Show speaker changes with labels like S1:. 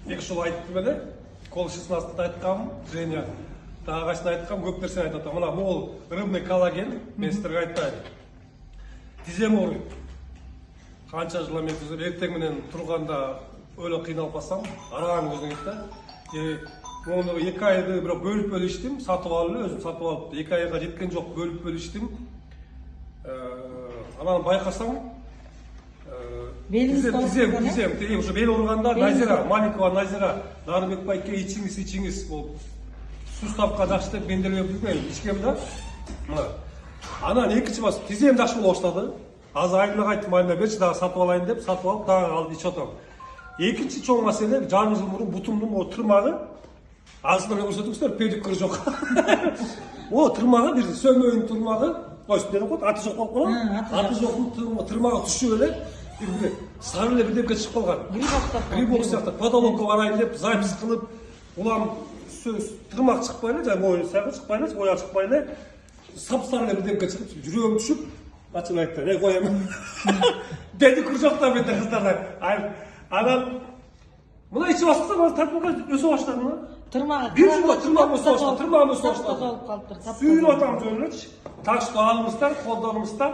S1: Екі жыл айттым әле, кол 16 айтқам, Женя тағы қашын айтқам, көп нәрсені айтады. Мына мол рыбный коллаген, мен сіздерге айтайын. Тізем ұрып. Қанша жылы мен ертең менен тұрғанда өлі қиналып бассам, араған өзің етті. Оны 2 айды бірақ бөліп іштім, сатып алып, өзім сатып алып, 2 айға жеткен жоқ, бөліп іштім. Ананы байқасам, тізем, уже бел ұрғанда Назира, Маликова Назира, Нарыбек байке ичіңіз, ол суставқа жақшы деп менделеп білмеймін, ішкем да. Анан екінші бас, тізем жақшы болып бастады. Аз айымына қайттым, айымына берші, дағы сатып алайын деп, сатып алып, дағы алып ич отам. Екінші чоң мәселе, жарым жыл бұрын бұтымның о тұрмағы, азынан көрсетіңіздер, педикүр жоқ. О тұрмағы, бір сөмейін тұрмағы, өстен қойды, аты жоқ болып қалған. Аты жоқтың тұрмағы түші өлі, сарылы бірдемге шығып қалған. Грибок сияқты, подолокқа барайын деп, запись қылып, олам тұрмақ шықпайлы, жаңа ойын сағы шықпайлы, ояқ шықпайлы, сап-сарылы бірдемге шығып, жүрегім түшіп, Açın ayakta, ne koyayım? Dedi kurcaklar bende kızlardan. Adam, buna içi bastı da tartmaka ösü başladı mı? Bir cümle tırmağımı soğuşladı. Suyun adam dönüş, taş doğalımızdan, kollarımızdan.